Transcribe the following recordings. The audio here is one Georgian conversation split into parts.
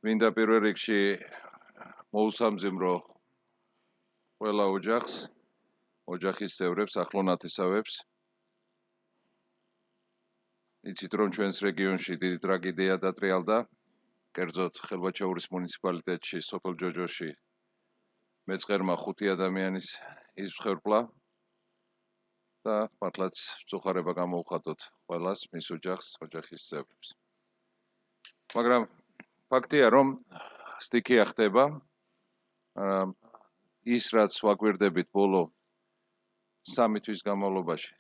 მინდა პირველ რიგში მოუსამძიმრო ყველა ოჯახს, ოჯახის წევრებს, ახლონათესავებს. იცით, რომ ჩვენს რეგიონში დიდი ტრაგედია დატრიალდა, კერძოდ ხელვაჩაურის მუნიციპალიტეტში, სოფელ ჯოჯოში მეწყერმა 5 ადამიანის იზრხერფლა და მართლაც მწუხარება გამოუხატოთ ყველას, მის ოჯახს, ოჯახის წევრებს. მაგრამ ფაქტია, რომ სტიქია ხდება, ის რაც ვაკვირდებით ბოლო 3 თვის განმავლობაში,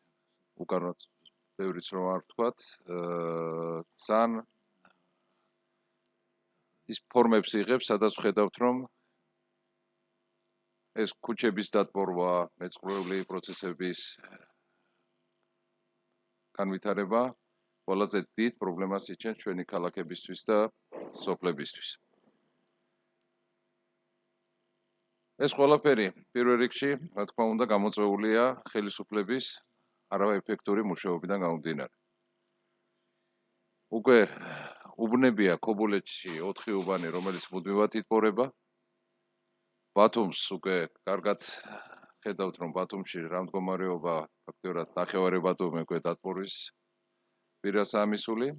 უკანონოდ ბევრიც რომ არ ვთქვათ, ძალიან ის ფორმებს იღებს, სადაც ვხედავთ, რომ ეს ქუჩების დატბორვა, მეწყრული პროცესების განვითარება ყველაზე დიდ პრობლემას იჩენს ჩვენი ქალაქებისთვის და სოფლებისთვის. ეს ყველაფერი პირველ რიგში, რა თქმა უნდა, გამოწვეულია ხელისუფლების არაეფექტური მუშაობიდან გამომდინარე. უკვე უბნებია ქობულეთში 4 უბანი, რომელიც მუდმივად იტბორება. ბათუმს უკვე კარგად ხედავთ, რომ ბათუმში რა მდგომარეობა ფაქტობრივად ნახევარი ბათუმი უკვე დატბორვის პირასაა მისული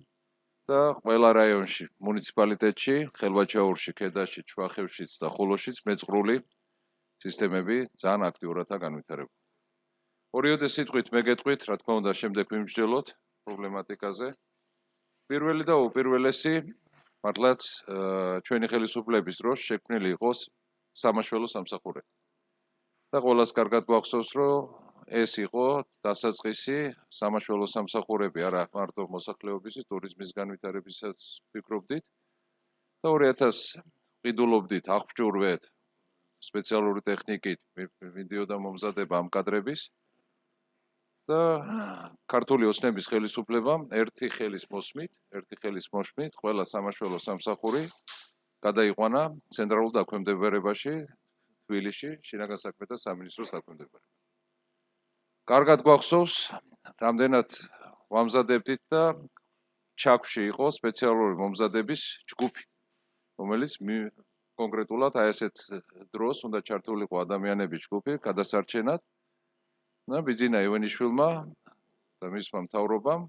და ყველა რაიონში, მუნიციპალიტეტში, ხელვაჩაურში, ქედაში, ჩვახევშიც და ხულოშიც მეწყრული სისტემები ძალიან აქტიურადაა განვითარებული. ორიოდე სიტყვით მეგეთყვით, რა თქმა უნდა, შემდეგ ვიმსჯელოთ პრობლემატიკაზე. პირველი და უპირველესი, მართლაც ჩვენი ხელისუფლების დროს შექმნილი იყოს სამაშველო სამსახურები. და ყველას კარგად გვახსოვს, რომ ეს იყო დასაწყისი სამაშველო სამსახურები არა მარტო მოსახლეობის, ტურიზმის განვითარებისაც ვფიქრობდით და 2000 ყიდულობდით, აღჭურვეთ სპეციალური ტექნიკით მიდიოდა მომზადება ამ კადრების და ქართული ოცნების ხელისუფლებამ ერთი ხელის მოსმით ყველა სამაშველო სამსახური გადაიყვანა ცენტრალურ დაქვემდებარებაში თბილისში, შინაგან საქმეთა სამინისტროს დაქვემდებარებაში. კარგად გვახსოვს, რამდენად ვამზადებდით და ჩაქვში იყო სპეციალური მომზადების ჯგუფი, რომელიც კონკრეტულად აი ასეთ დროს უნდა ჩართულიყო ადამიანების ჯგუფი გადასარჩენად და ბიძინა ივანიშვილმა და მისმა მთავრობამ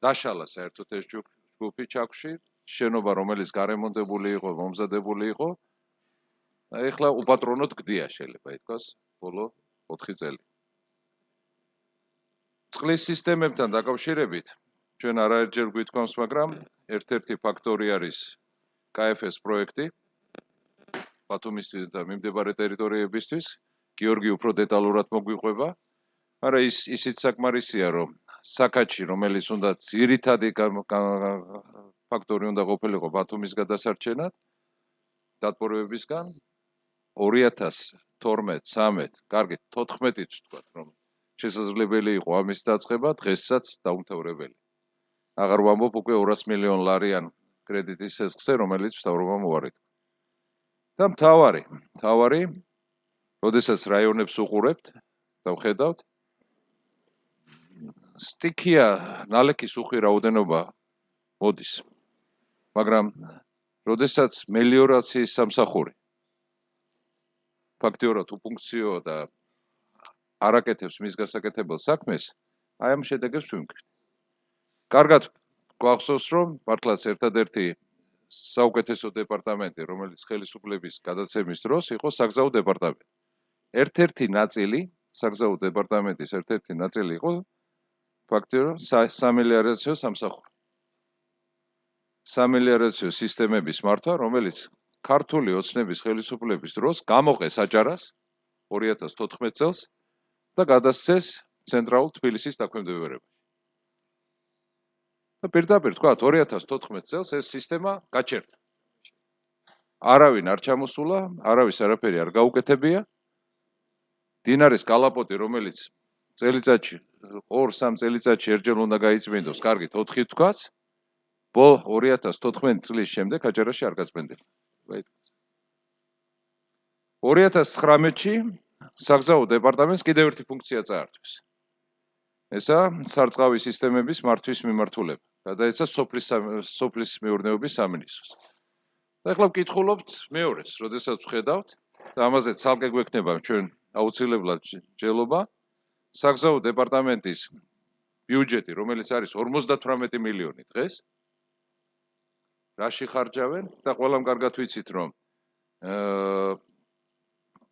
დაშალა საერთოდ ეს ჯგუფი ჩაქვში, შენობა რომელიც გარემონტებული იყო, მომზადებული იყო. ეხლა უპატრონოდ გდია შეიძლება ითქვას ბოლო 4 წელი. წყლის სისტემებთან დაკავშირებით ჩვენ არაერთჯერ გვითქვამს, მაგრამ ერთ-ერთი ფაქტორი არის KFS პროექტი ბათუმისთვის და მიმდებარე ტერიტორიებისთვის. გიორგი უფრო დეტალურად მოგვიყვება, მაგრამ ისიც საკმარისია, რომ საკაჩი, რომელიც უნდა ძირითადი ფაქტორი უნდა ყოფილიყო ბათუმის გადასარჩენად, დატბორებებისგან 2012-13, კარგი 14-ით ვთქვათ, რომ შესაძლებელი იყო ამის დაწყება, დღესაც დაუმთავრებელი. აღარ ვამბობ უკვე 200 მილიონ ლარიან კრედიტის სესხზე, რომელიც მთავრობამ უარი. და მთავარი, როდესაც რაიონებს უყურებთ და ვხედავთ, სტიქია ნალექის უხვი რაოდენობა მოდის. მაგრამ როდესაც მელიორაციის სამსახური ფაქტიურად უფუნქციოა და არაკეთებს მის გასაკეთებელ საქმეს, აი ამ შედეგებს ვიმკრით. კარგად გვახსოვს, რომ მართლაც ერთადერთი საუკეთესო დეპარტამენტი, რომელიც ხელისუფლების გადაცემის დროს იყო საგზაო დეპარტამენტი. ერთ-ერთი ნაწილი, საგზაო დეპარტამენტის ერთ-ერთი ნაწილი იყო ფაქტიურად სამელიორაციო სამსახური. სამელიორაციო სისტემების მართვა, რომელიც ქართული ოცნების ხელისუფლების დროს გამოყეს აჭარას 2014 წელს და გადასცეს ცენტრალურ თბილისის დაქვემდებარებაში. და პირდაპირ თქვა 2014 წელს ეს სისტემა გაჩერდა. არავინ არ ჩამოსულა, არავის არაფერი არ გაუკეთებია. დინარის კალაპოტი, რომელიც წელიწადში 2-3 წელიწადში ერთჯერ უნდა გაიწმინდოს, კარგით 4 თქვაც, 2014 წლის შემდეგ აჭარაში არ გაწმენდება. 2019-ში საგზაო დეპარტამენტს კიდევ ერთი ფუნქცია წაართვეს. ესა სარწყავი სისტემების მართვის მიმართულება. გადაეცა სოფლის მეურნეობის სამინისტროს. და ახლა ვკითხულობთ მეორეს, როდესაც ვხედავთ და ამაზე ცალკე გვექნება ჩვენ აუცილებლად ჯელობა საგზაო დეპარტამენტის ბიუჯეტი, რომელიც არის 58 მილიონი დღეს, რაში ხარჯავენ და ყველამ კარგად ვიცით, რომ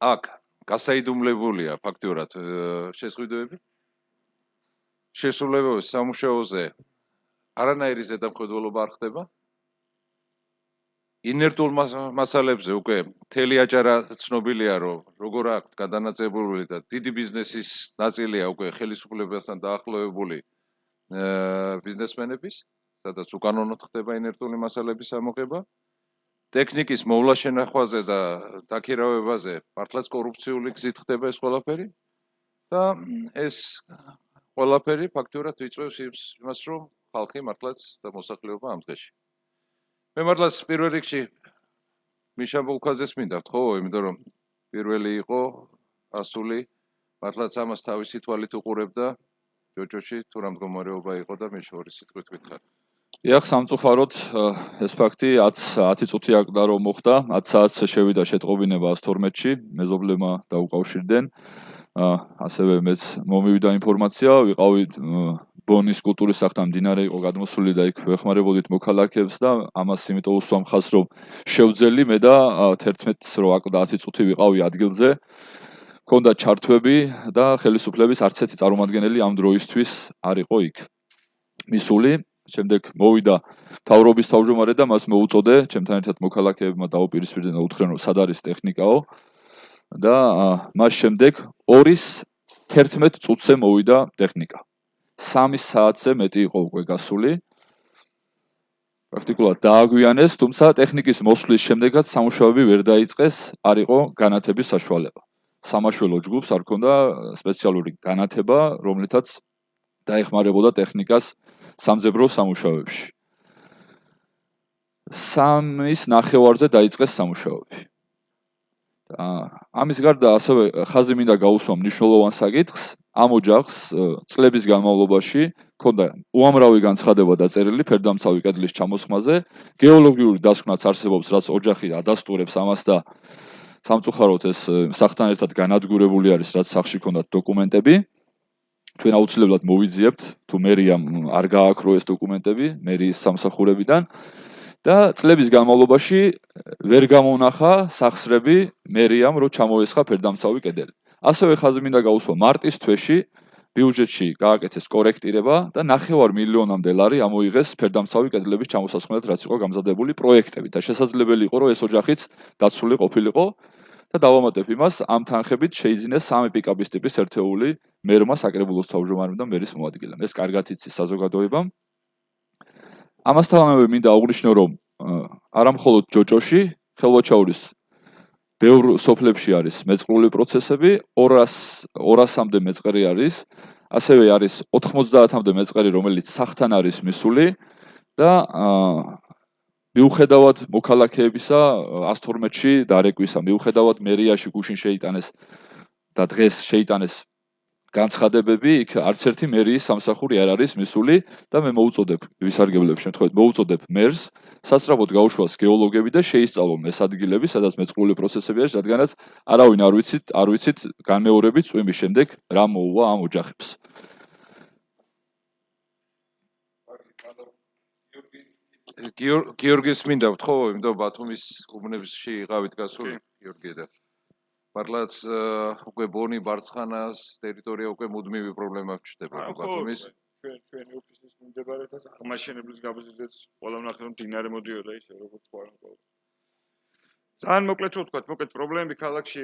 აქ გასაიდუმლებულია ფაქტიურად შესყიდვები. შესრულებების სამუშაოზე არანაირი ზედამხედველობა არ ხდება. ინერტულ მასალებზე უკვე მთელი აჯარა ცნობილია, რომ როგორ აქვს გადანაწილებული და დიდი ბიზნესის ნაწილია უკვე ხელისუფლებასთან დაახლოებული ბიზნესმენების, სადაც უკანონოდ ხდება ინერტული მასალების ამოღება. ტექნიკის მოვლა შენახვაზე და დაქირავებაზე მართლაც კორუფციული გზით ხდება ეს ყველაფერი და ეს ყველაფერი ფაქტიურად იწვევს იმას, რომ ხალხი მართლაც და მოსახლეობა ამ დღეში. მე მართლაც პირველ რიგში მიშა ბულქაძეს მინდა ვთხოვო, იმიტომ რომ პირველი იყო ასული, მართლაც ამას თავისი თვალით უყურებდა ჯოჯოში თუ რა მდგომარეობა იყო და მე შორის სიტყვით ვითხარ. იახ სამწუხაროდ ეს ფაქტი 10 წუთი აკდა რომ მოხდა, 10 საათზე შევიდა შეტყობინება 112-ში, მეზობლებმა დაუკავშირდნენ. ასევე მეც მომივიდა ინფორმაცია, ვიყავით ბონის კულტურის სახლთან მდინარე იყო გადმოსული და იქ ვეხმარებოდით მოქალაქეებს და ამას იმიტომ უსვამ ხაზს რომ შევძელი მე და 11-ს რო აკდა 10 წუთი ვიყავი ადგილზე. მქონდა ჩართვები და ხელისუფლების არც ერთი წარმომადგენელი ამ დროისთვის არ იყო იქ მისული. შემდეგ მოვიდა მთავრობის თავმჯდომარე და მას მოუწოდე ჩემთან ერთად მოქალაქეებმა დაუპირისპირდნენ და უთხრენ რომ სად არის ტექნიკაო და მას შემდეგ 2:11 წუთზე მოვიდა ტექნიკა. 3 საათზე მეტი იყო უკვე გასული. პრაქტიკულად დააგვიანეს, თუმცა ტექნიკის მოსვლის შემდეგაც სამუშაოები ვერ დაიწყეს, არ იყო განათების საშუალება. სამაშველო ჯგუფს არ ჰქონდა სპეციალური განათება, რომლითაც დაეხმარებოდა ტექნიკას სამძებრო სამუშაოებში. 3:09-ზე დაიწყეს სამუშაოები. ამის გარდა ასევე ხაზი მინდა გაუსვამ მნიშვნელოვან საკითხს. ამ ოჯახს წლების განმავლობაში ჰქონდა უამრავი განცხადება დაწერილი ფერდამცავი კედლის ჩამოსხმაზე, გეოლოგიური დასკვნაც არსებობს, რაც ოჯახი ადასტურებს ამას და სამწუხაროდ ეს სახთან ერთად განადგურებული არის, რაც სახში ჰქონდათ დოკუმენტები. ჩვენ აუცილებლად მოვიძიებთ, თუ მერიამ არ გააქრო ეს დოკუმენტები, მერიის სამსახურებიდან და წლების განმავლობაში ვერ გამონახა სახსრები მერიამ, რომ ჩამოესხა ფერდამცავი კედელი. ასევე ხაზი მინდა გაუსვა მარტის თვეში ბიუჯეტში გააკეთეს კორექტირება და 9 მილიონამდე ლარი ამოიღეს ფერდამცავი კედლების ჩამოსასხმელად, რაც იყო გამზადებული პროექტები და შესაძლებელი იყო, რომ ეს ოჯახიც დაცული ყოფილიყო და დავამატებ იმას, ამ თანხებით შეიძინეს 3 პიკაპის ტიპის ერთეული მერმა საკრებულოს თავმჯდომარემ და მერის მოადგილემ. ეს კარგად იცის საზოგადოებამ. ამასთანავე მინდა აღვნიშნო, რომ არა მხოლოდ ჯოჯოში, ხელვაჩაურის ბევრ სოფლებში არის მეწყრული პროცესები, 200-მდე მეწყერი არის, ასევე არის 90-მდე მეწყერი, რომელიც სახთან არის მისული და მიუხედავად მოქალაქეებისა 112-ში დარეკვისა, მიუხედავად მერიაში გუშინ შეიტანეს და დღეს შეიტანეს განცხადებები, იქ არც ერთი მერიის სამსახური არ არის მისული და მე მოუწოდებ ვისარგებლებ შემთხვევით მოუწოდებ მერს სასწრაფოდ გაუშვას გეოლოგები და შეისწავლონ ეს ადგილები, სადაც მეწყრული პროცესები არის, რადგანაც არავინ არ ვიცით განმეორებით წვიმის შემდეგ რა მოუვა ამ ოჯახებს. გიორგის მინდა ვთხოვო, იმიტომ ბათუმის უბნებში იყავით გასული, გიორგი და მართლაც უკვე ბონი ბარცხანას ტერიტორია უკვე მუდმივი პრობლემა ჩნდება ბათუმის. ჩვენი ოფისის მიმდებარედაც აღმაშენებლის გაბზიდვაც ყველა ვნახე რომ დინარე მოდიოდა ისე როგორც ყველა. ძალიან მოკლედ ვთქვათ, პრობლემები ქალაქში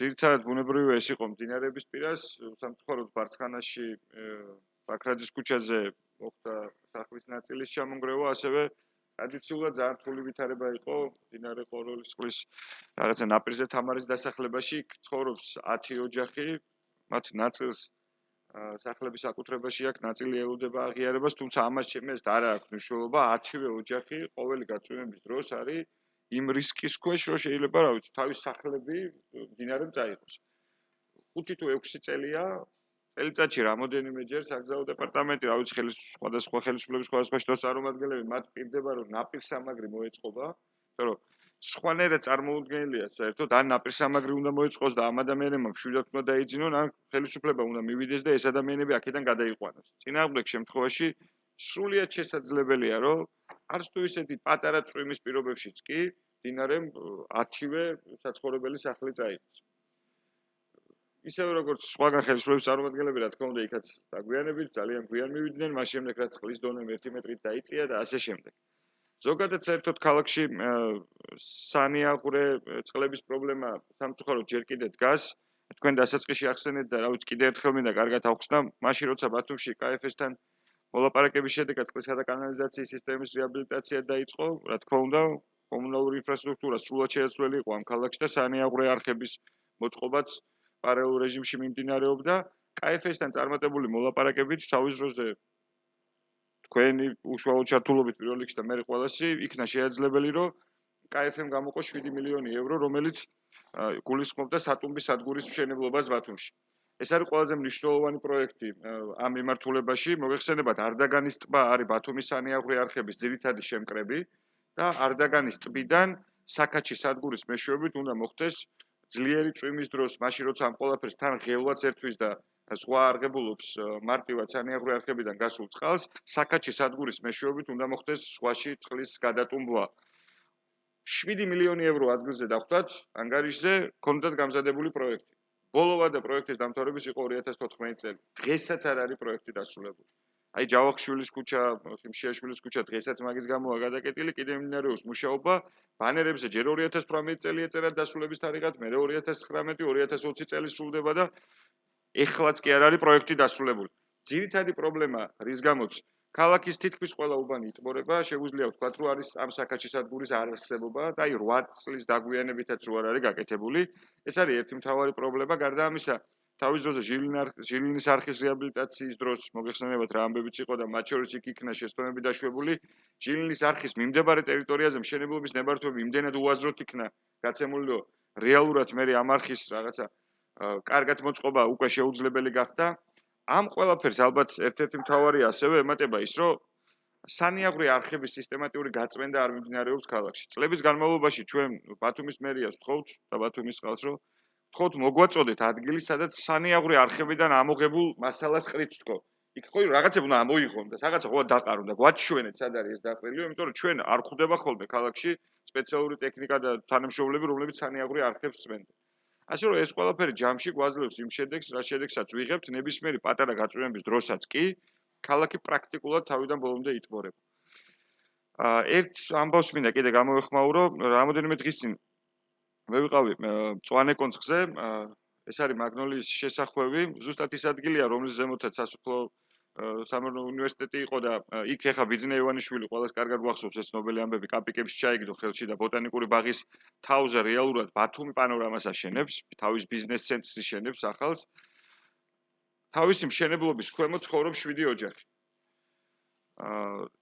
ძირითადად ბუნებრივია ეს იყო მდინარეების პირას, სამწუხაროდ ბარცხანაში ბაქრაძის ქუჩაზე მოხდა სახლის ნაწილის ჩამონგრევა, ასევე ტრადიციულად ძალიან რთული ვითარება იყო მდინარე ყოროლის წყლის რაღაცა ნაპირზე თამარის დასახლებაში, ცხოვრობს 10 ოჯახი, მათ ნაწილს სახლების აკუთრებაში აქვს, ნაწილი ელოდება აღიარებას, თუმცა ამას ჩემს არ აქვს მნიშვნელობა, 10-ვე ოჯახი ყოველი გაწვიმების დროს არის იმ რისკის ქვეშ, რომ შეიძლება, თავის სახლები მდინარემ წაიღოს. 5 თუ 6 წელია წელიწადში რამოდენიმეჯერ საგზაო დეპარტამენტი, რა ვიცი, სხვადასხვა ხელისუფლების სხვადასხვა შტოს წარმომადგენლები მათ პირდება, რომ ნაპირსამაგრი მოეწყობა, იმიტომ რომ სხვანაირად წარმოუდგენელია საერთოდ, ან ნაპირსამაგრი უნდა მოეწყოს და ამ ადამიანებმა მშვიდად უნდა დაიძინონ, ან ხელისუფლება უნდა მივიდეს და ეს ადამიანები აქედან გადაიყვანოს. წინააღმდეგ შემთხვევაში სრულიად შესაძლებელია, რომ არც თუ ისეთი პატარა წვიმის პირობებშიც კი დინარემ 10-ვე საცხოვრებელი სახლი წაიღოს. ისევე როგორც სხვაგან ხელისუფლების წარმომადგენლები, რა თქმა უნდა, იქაც დაგვიანებით ძალიან გვიან მივიდნენ, მას შემდეგ რაც წყლის დონე 1 მეტრით დაიწია და ასე შემდეგ. ზოგადად საერთოდ ქალაქში სანიაღვრე წყლების პრობლემა სამწუხაროდ ჯერ კიდე დგას. თქვენ დასაწყისში ახსენეთ და რა ვიცი, კიდევ ერთხელ მინდა კარგად ავხსნა, მაშინ როცა ბათუმში KFS-თან მოლაპარაკების შედეგად წყლისა და კანალიზაციის სისტემის რეაბილიტაცია დაიწყო, რა თქმა უნდა, კომუნალური ინფრასტრუქტურა სრულად შეცვლილი იყო ამ ქალაქში და სანიაღვრე არხების მოწყობაც პარალელურ რეჟიმში მიმდინარეობდა. KFS-თან წარმატებული მოლაპარაკებით თავის დროზე თქვენი უშუალო ჩართულობით პირველ რიგში და მე ყველასი იქნა შეაძლებელი, რომ KFM გამოყო 7 მილიონი ევრო, რომელიც გულისხმობდა სატუმბის სადგურის მშენებლობას ბათუმში. ეს არის ყველაზე მნიშვნელოვანი პროექტი ამ მიმართულებაში. მოგეხსენებათ, არდაგანის ტბა არის ბათუმის სანიაღვრე არხების ძირითადი შემკრები და არდაგანის ტბიდან საქაჩის სადგურის მეშვეობით უნდა მოხდეს ძლიერი წვიმის დროს, მაშინ როცა ამ ყველაფერს თან ღელვაც ერთვის და ზღვა არღებულობს მარტივად სანიაღვრე არხებიდან გასულ წყალს, საქაჩის სადგურის მეშვეობით უნდა მოხდეს ზღვაში წყლის გადატუმბვა. 7 მილიონი ევრო ადგილზე დახვდათ, ანგარიშზე ქონდათ გამზადებული პროექტი. ბოლოვა და პროექტის დამთავრების იყო 2014 წელი. დღესაც არ არის პროექტი დასრულებული. აი ჯავახიშვილის ქუჩა, ხიმშიაშვილის ქუჩა დღესაც მაგის გამო გადაკეტილი, კიდევ მიმდინარეობს მუშაობა. ბანერებზე ჯერ 2018 წელი ეწერა დასრულების თარიღად, მე 2019-2020 წელი სრულდება და ეხლაც კი არ არის პროექტი დასრულებული. ძირითადი პრობლემა რის გამოც ქალაქის თითქმის ყველა უბანი იტბორება, შეგვიძლია ვთქვათ, რომ არის ამ საქაჩის სადგურის არარსებობა და აი 8 წლის დაგვიანებითაც რო არ არის გაკეთებული. ეს არის ერთი მთავარი პრობლემა. გარდა ამისა, თავის დროზე ჟილინის არხის რეაბილიტაციის დროს მოგეხსენებათ რა ამბებიც იყო და მათ შორის იქ იქნა შეცდომები დაშვებული. ჟილინის არხის მიმდებარე ტერიტორიაზე მშენებლობის ნებართვები იმდენად უაზროდ იქნა გაცემული, რომ რეალურად მე ამ არხის რაღაცა კარგად მოწყობა უკვე შეუძლებელი გახდა. ამ ყველაფერს ალბათ ერთ-ერთი მთავარი ასევე ემატება ის, რომ სანიაღვრე არხების სისტემატიური გაწმენდა არ მიმდინარეობს ქალაქში. წლების განმავლობაში ჩვენ ბათუმის მერიას ვთხოვთ და ბათუმის ყავს, რომ ვთხოვთ მოგვაწოდეთ ადგილი, სადაც სანიაღვრე არხებიდან ამოღებულ მასალას ყრით ვთქო. იქ ხო რაღაცა უნდა ამოიღონ და რაღაცა ხო დაყარონ და გვაჩვენეთ სად არის ეს დაყრილი, იმიტომ რომ ჩვენ არ ხვდება ხოლმე ქალაქში სპეციალური ტექნიკა და თანამშრომლები, რომლებიც სანიაღვრე არხებს წმენდნენ. ასე რომ ეს ყველაფერი ჯამში გვაძლევს იმ შედეგს, რა შედეგსაც ვიღებთ, ნებისმიერი პატარა გაწვევების დროსაც კი ქალაქი პრაქტიკულად თავიდან ბოლომდე იტბორება. ერთ ამბავს მინდა კიდე გამოვეხმაურო, რამოდენიმე დღის წინ მე ვიყავი მწვანე კონცხზე, ეს არის მაგნოლიის შესახვევი, ზუსტად ის ადგილია, რომლის ზემოთაც სასოფლო სამეურნეო უნივერსიტეტი იყო და იქ ეხა ბიძინა ივანიშვილი ყველას კარგად გვახსოვს ეს ნობელი ამბები კაპიკებს ჩაიგდო ხელში და ბოტანიკური ბაღის თავზე რეალურად ბათუმი პანორამას აშენებს, თავის ბიზნეს ცენტრს იშენებს ახალს. თავისი მშენებლობის ქვემოთ ცხოვრობს 7 ოჯახი.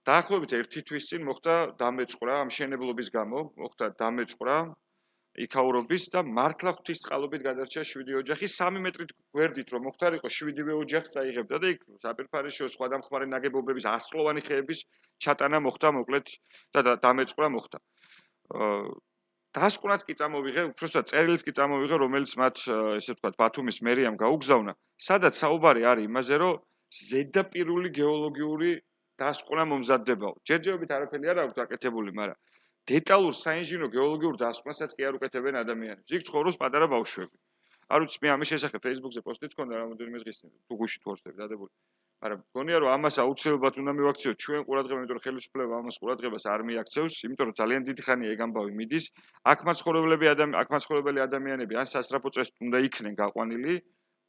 დაახლოებით 1 თვის წინ მოხდა დამეწყვრა ამ მშენებლობის გამო, მოხდა დამეწყვრა იქაურობის და მართლა ღვთისწყალობით გადარჩა 7 ოჯახი 3 მეტრით გვერდით რომ მოხდარიყო 7-ვე ოჯახს წაიღებდა და იქ საპირფარეშო სხვა დამხმარე ნაგებობების ასწლოვანი ხეების ჩატანა მოხდა მოკლედ და დამეწყვრა მოხდა. დასკვნაც კი წამოვიღე, უბრალოდ წერილიც კი წამოვიღე, რომელიც მათ ესე ვთქვათ ბათუმის მერიამ გაუგზავნა, სადაც საუბარი არის იმაზე, რომ ზედაპირული გეოლოგიური დასკვნა მომზადდებაო. ჯერჯერობით არაფერი არ აქვს გაკეთებული, მაგრამ დეტალურ საინჟინრო გეოლოგიურ დასკვნასაც კი არ უკეთებენ ადამიანებს. იქ ცხოვრობს პატარა ბავშვები. არ ვიცი, მე ამის შესახებ Facebook-ზე პოსტიც მქონდა რამოდენიმე დღის წინ, თუ გუშინ თუ ორსები დადებული. მაგრამ მგონია რომ ამას აუცილებლად უნდა მივაქციოთ ჩვენ ყურადღება, იმიტომ რომ ხელისუფლება ამას ყურადღებას არ მიაქცევს, იმიტომ რომ ძალიან დიდი ხანია ეგ ამბავი მიდის. აქ მაცხოვრებელი ადამიანები ან სასწრაფო წესით უნდა იქნენ გაყვანილი,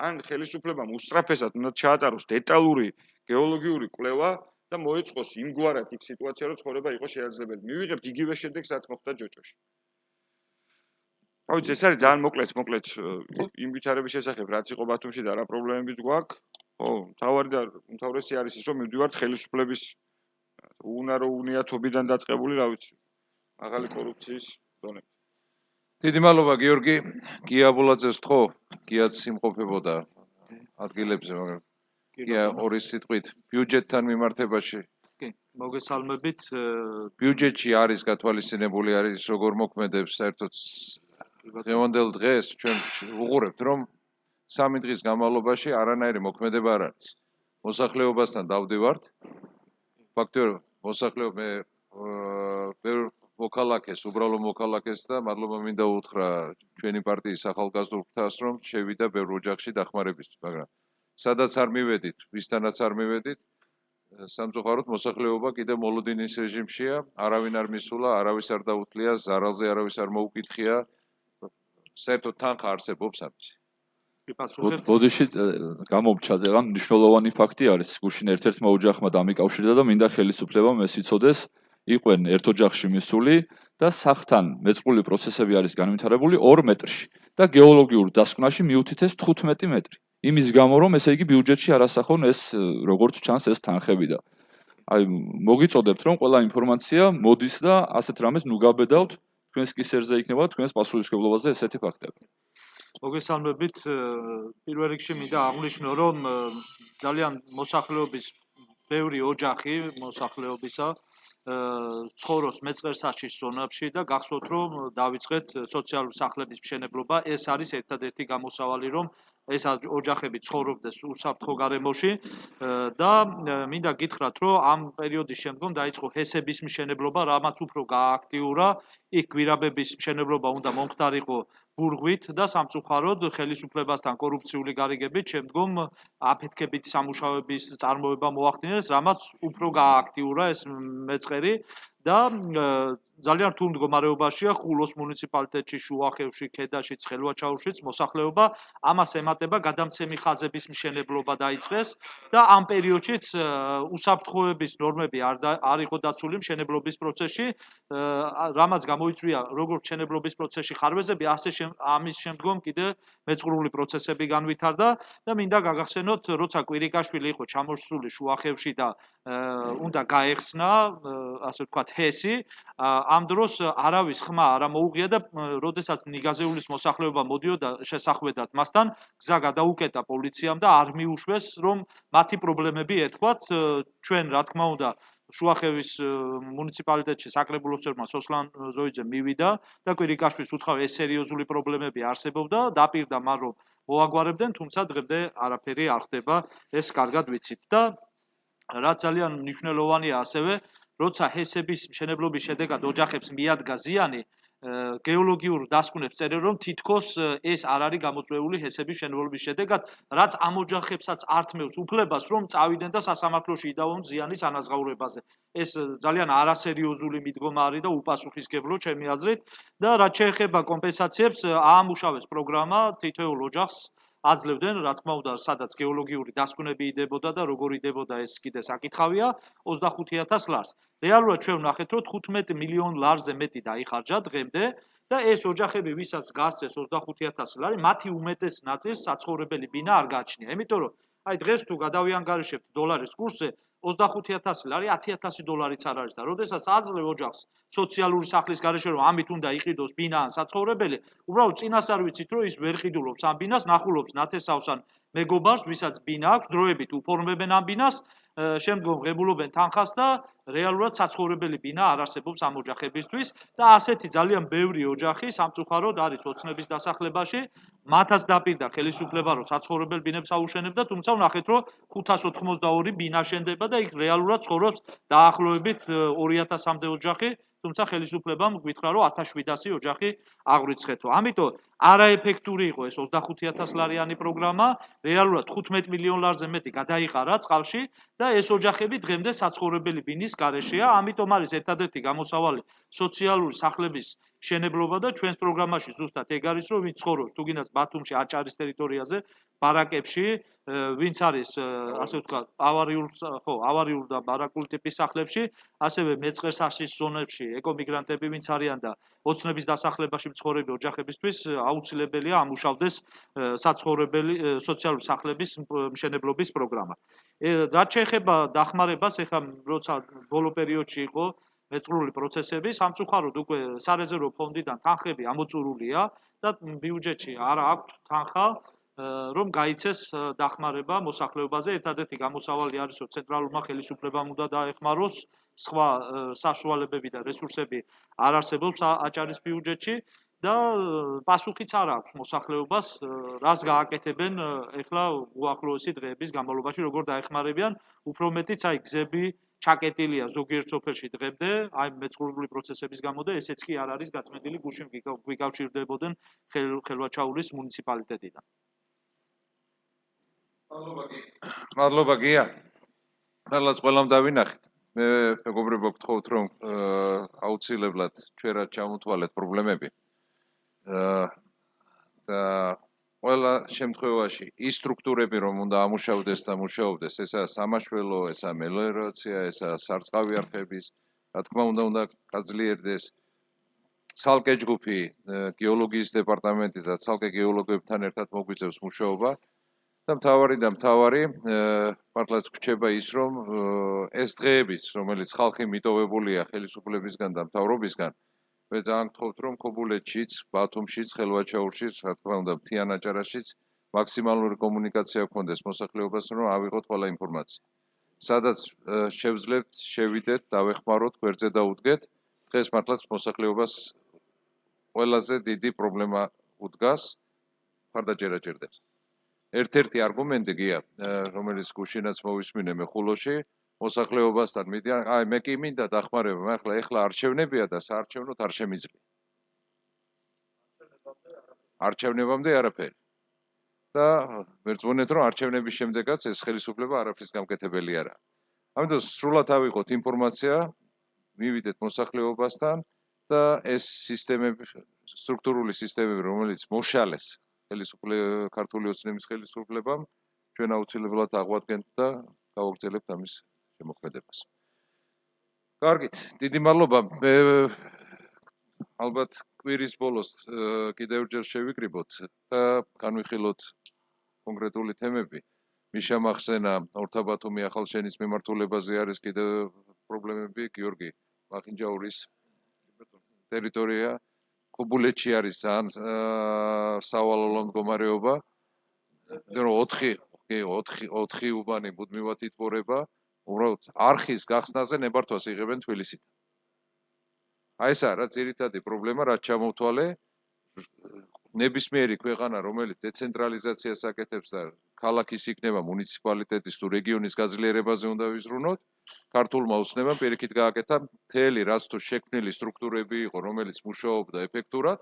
ან ხელისუფლებამ უსწრაფესად უნდა ჩაატაროს დეტალური გეოლოგიური კვლევა და მოეწყოს იმგვარად იქ სიტუაცია, რომ ცხოვრება იყოს შესაძლებელი. მივიღებთ იგივე შედეგს, რაც მოხდა ჯოჯოში. ავიც ეს არის ძალიან მოკლედ იმ ვითარების შესახებ, რაც იყო ბათუმში და რა პრობლემებიც გვაქვს. ხო, მთავრესი არის ის, რომ მივდივართ ხელისუფლების უნარო უნიათობიდან დაწყებული, რა ვიცი, მაღალი კორუფციის დონემდე. დიდი მადლობა გიორგი, გია აბულაძეს ვთხოვ, გიაც იმყოფებოდა ადგილებზე, მაგრამ ორი სიტყვით ბიუჯეტთან მიმართებაში კი, მოგესალმებით. ბიუჯეტში არის გათვალისწინებული არის როგორ მოქმედებს საერთოდ დღევანდელ დღეს ჩვენ უყურებთ რომ 3 დღის განმავლობაში არანაირი მოქმედება არ არის. მოსახლეობასთან დავდივართ. ფაქტობრივად მოსახლეობა ბევრ მოქალაქეს, უბრალო მოქალაქეს და მადლობა მინდა უთხრა ჩვენი პარტიის ახალგაზრდულ ფრთას რომ შევიდა ბევრ ოჯახში დახმარებისთვის, მაგრამ სადაც არ მივედით, ვისთანაც არ მივედით, სამწუხაროდ მოსახლეობა კიდევ მოლოდინის რეჟიმშია, არავინ არ მისულა, არავის არ დაუთლია, ზარალზე არავის არ მოუკითხია. საერთოდ თანხა არსებობს ამის. ბოდიში გამომჩა ზეღან მნიშვნელოვანი ფაქტი არის გუშინ ერთ-ერთმა ოჯახმა დამიკავშირდა და მინდა ხელისუფლებამ ეს იცოდეს იყვენ ერთ ოჯახში მისული და სახთან მეწყრული პროცესები არის განვითარებული 2 მეტრში და გეოლოგიურ დასკვნაში მიუთითეს 15 მეტრი. იმის გამო რომ ესე იგი ბიუჯეტში არ ასახონ ეს როგორც ჩანს ეს თანხები და აი მოგიწოდებთ რომ ყველა ინფორმაცია მოდის და ასეთ რამეს ნუ გაბედავთ თქვენს კისერზე იქნება თქვენს პასუხისმგებლობაზე ესეთი ფაქტები. მოგესალმებით. პირველ რიგში მინდა აღვნიშნო რომ ძალიან მოსახლეობის ბევრი ოჯახი მოსახლეობისა ცხოვრობს მეწყერსაშის ზონებში და გახსოვთ რომ დავიწყეთ სოციალური სახლების მშენებლობა. ეს არის ერთადერთი გამოსავალი რომ ეს ოჯახები ცხოვრობდეს უსაფრთხო გარემოში და მინდა გითხრათ რომ ამ პერიოდის შემდგომ დაიწყო ჰესების მშენებლობა, რამაც უფრო გააქტიურა. იქ გვირაბების მშენებლობა უნდა მომხდარიყო ბურღვით და სამწუხაროდ ხელისუფლებასთან კორუფციული გარიგებით შემდგომ აფეთქებით სამუშაოების წარმოება მოახდინეს, რამაც უფრო გააქტიურა ეს მეწყერი და ძალიან რთულ მდგომარეობაშია ხულოს მუნიციპალიტეტში, შუახევში, ქედაში, ცხელვაჩაურშიც მოსახლეობა. ამას ემატება გადამცემი ხაზების მშენებლობა დაიწყეს და ამ პერიოდშიც უსაფრთხოების ნორმები არ იყო დაცული მშენებლობის პროცესში, რამაც გამოიწვია როგორც მშენებლობის პროცესში ხარვეზები, ასე ამის შემდგომ კიდე მეწყრული პროცესები განვითარდა და მინდა გაგახსენოთ, როცა კვირიკაშვილი იყო ჩამოსული შუახევში და უნდა გაეხსნა, ასე ვთქვათ, ჰესი, ამ დროს არავის ხმა არ მოუღია და როდესაც ნიგაზეულის მოსახლეობა მოდიოდა შესახვედრად მასთან, გზა გადაუკეტა პოლიციამ და არ მიუშვეს, რომ მათი პრობლემები ეთქვათ. ჩვენ, რა თქმა უნდა, შუახევის მუნიციპალიტეტში საკრებულოსებმა სოსლან ზოიძე მივიდა და კვირიკაშვილს უთხრა ეს სერიოზული პრობლემები არსებობდა, დაპირდა მან რომ მოაგვარებდნენ, თუმცა დღემდე არაფერი არ ხდება, ეს კარგად ვიცით და რაც ძალიან მნიშვნელოვანია ასევე, როცა ჰესების მშენებლობის შედეგად ოჯახებს მიადგა ზიანი, გეოლოგიურ დასკვნებს წერენ რომ თითქოს ეს არ არის გამოწვეული ჰესების მშენებლობის შედეგად, რაც ამ ოჯახებსაც ართმევს უფლებას რომ წავიდნენ და სასამართლოში იდავონ ზიანის ანაზღაურებაზე. ეს ძალიან არასერიოზული მიდგომა არის და უპასუხისმგებლო ჩემი აზრით და რაც შეეხება კომპენსაციებს, აამუშავეს პროგრამა თითოეულ ოჯახს აძლევდნენ, რა თქმა უნდა, სადაც გეოლოგიური დასკვნები იდებოდა და როგორ იდებოდა ეს კიდე საკითხავია, 25,000 ლარს. რეალურად ჩვენ ვნახეთ, რომ 15 მილიონ ლარზე მეტი დაიხარჯა დღემდე და ეს ოჯახები, ვისაც გასცეს 25,000 ლარი, მათი უმეტეს ნაწილს საცხოვრებელი ბინა არ გააჩნია. იმიტომ რომ აი დღეს თუ გადავიანგარიშებთ დოლარის კურსზე, 25,000 ლარი 10,000 დოლარიც არ არის და როდესაც აძლევ ოჯახს სოციალური სახლის გარეშე რომ ამით უნდა იყიდოს ბინა ან საცხოვრებელი, უბრალოდ წინას არ ვიცით რომ ის ვერ ყიდულობს ამ ბინას, ნახულობს ნათესავს ან მეგობარს, ვისაც ბინა აქვს, დროებით უფორმებენ ამ ბინას, შემდგომ ღებულობენ თანხას და რეალურად საცხოვრებელი ბინა არ არსებობს ამ ოჯახებისთვის და ასეთი ძალიან ბევრი ოჯახი სამწუხაროდ არის ოცნების დასახლებაში, მათაც დაპირდა ხელისუფლება რომ საცხოვრებელ ბინებს აუშენებდა, თუმცა ვნახეთ რომ 582 ბინა შენდება და იქ რეალურად ცხოვრობს დაახლოებით 2000-მდე ოჯახი, თუმცა ხელისუფლებამ გვითხრა რომ 1700 ოჯახი აღვრიცხეთო. ამიტომ არაეფექტური იყო ეს 25,000 ლარიანი პროგრამა, რეალურად 15 მილიონ ლარზე მეტი გადაიყარა წყალში და ეს ოჯახები დღემდე საცხოვრებელი ბინის გარეშეა, ამიტომ არის ერთადერთი გამოსავალი სოციალური სახლების მშენებლობა და ჩვენს პროგრამაში ზუსტად ეგ არის რომ ვინც ცხოვრობს თუგინას ბათუმში აჭარის ტერიტორიაზე, ბარაკებში, ვინც არის ასე ვთქვათ, ავარიულ და ბარაკული ტიპის სახლებში, ასევე მეწყერსაშის ზონებში, ეკომიგრანტები ვინც არიან და ოცნების დასახლებაში მცხოვრები ოჯახებისთვის აუცილებელია ამუშავდეს საცხოვრებელი სოციალური სახლების მშენებლობის პროგრამა. რაც შეეხება დახმარებას, ეხლა როცა ბოლო პერიოდში იყო მეწყრული პროცესები, სამწუხაროდ უკვე სარეზერვო ფონდიდან თანხები ამოწურულია და ბიუჯეტში არ აქვს თანხა რომ გაიცეს დახმარება მოსახლეობაზე. ერთადერთი გამოსავალი არის, რომ ცენტრალურმა ხელისუფლებამ უნდა დაეხმაროს, სხვა საშუალებები და რესურსები არ არსებობს აჭარის ბიუჯეტში და პასუხიც არ აქვს მოსახლეობას, რას გააკეთებენ ეხლა უახლოესი დღეების განმავლობაში, როგორ დაეხმარებიან, უფრო მეტიც აი გზები ჩაკეტილია ზოგიერთ სოფელში დღემდე, აი მეცხოვრული პროცესების გამო და ესეც კი არ არის გაწმენდილი, გუშინ გვიკავშირდებოდნენ ხელვაჩაურის მუნიციპალიტეტიდან. მადლობა გია. ყველას ყველამ დავინახეთ. მე მეგობრებო გთხოვთ რომ აუცილებლად ჩვენ რა ჩამოთვალეთ პრობლემები. და ყველა შემთხვევაში ის სტრუქტურები რომ უნდა ამუშავდეს და მუშაობდეს, ესაა სამაშველო, ესაა მელიორაცია, ესაა სარწყავი არხების, რა თქმა უნდა გაძლიერდეს ცალკე ჯგუფი გეოლოგიის დეპარტამენტი და ცალკე გეოლოგებთან ერთად მოგვიწევს მუშაობა. და მთავარი მართლაც გვჩება ის რომ ეს დღეებიც რომელიც ხალხი მიტოვებულია ხელისუფლებისგან და მთავრობისგან მე ძალიან გთხოვთ რომ ქობულეთშიც, ბათუმშიც, ხელვაჩაურშიც, რა თქმა უნდა მთიან აჭარაშიც მაქსიმალური კომუნიკაცია გქონდეს მოსახლეობასთან რომ ავიღოთ ყველა ინფორმაცია. სადაც შევძლებთ, შევიდეთ, დავეხმაროთ, გვერდზე დაუდგეთ. დღეს მართლაც მოსახლეობას ყველაზე დიდი პრობლემა უდგას მხარდაჭერა ჭირდება. ერთ-ერთი არგუმენტი გია, რომელიც გუშინაც მოვისმინე მე ხულოში, მოსახლეობასთან მიდიან, აი მე კი მინდა დახმარება, ეხლა არჩევნებია და საარჩევნოდ არ შემიძლია. არჩევნებამდე არაფერი. და მერწმუნეთ რომ არჩევნების შემდეგაც ეს ხელისუფლება არაფრის გამკეთებელი არაა. ამიტომ სრულად ავიღოთ ინფორმაცია, მივიდეთ მოსახლეობასთან და ეს სისტემები, სტრუქტურული სისტემები, რომელიც მოშალეს ქართული ოცნების ხელისუფლებამ, ჩვენ აუცილებლად აღვადგენთ და გავაგრძელებთ ამის შემოქმედებას. კარგით, დიდი მადლობა. მე ალბათ კვირის ბოლოს კიდევ ჯერ შევიკრიბოთ და განვიხილოთ კონკრეტული თემები. მიშა მახსენა ორთაბათუმი ახალშენის მიმართულებაზე არის კიდევ პრობლემები, გიორგი მახინჯაურის ტერიტორია ქობულეთში არის ძალიან სავალალო მდგომარეობა. რომ 4 უბანი მუდმივად იტბორება, უბრალოდ არხის გახსნაზე ნებართვას იღებენ თბილისიდან. აი ესაა რა ძირითადი პრობლემა, რაც ჩამოვთვალე. ნებისმიერი ქვეყანა, რომელიც დეცენტრალიზაციას აკეთებს და ქალაქის იქნება მუნიციპალიტეტის თუ რეგიონის გაძლიერებაზე უნდა ვიზრუნოთ, ქართულმა ოცნებამ პირიქით გააკეთა მთელი რაც თუ შექმნილი სტრუქტურები იყო, რომელიც მუშაობდა ეფექტურად,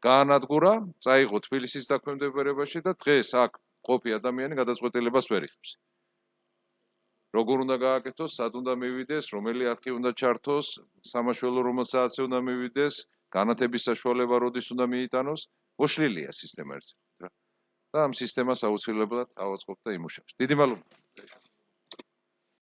გაანადგურა, წაიღო თბილისის დაქვემდებარებაში და დღეს აქ ყოფი ადამიანი გადაწყვეტილებას ვერ იღებს. როგორ უნდა გააკეთოს, სად უნდა მივიდეს, რომელი არხი უნდა ჩართოს, სამაშველო რომელსაც უნდა მივიდეს, განათების საშუალება როდის უნდა მიიტანოს, მოშლილია სისტემა ერთად. და ამ სისტემას აუცილებლად ავაწყობთ და იმუშავებს. დიდი მადლობა.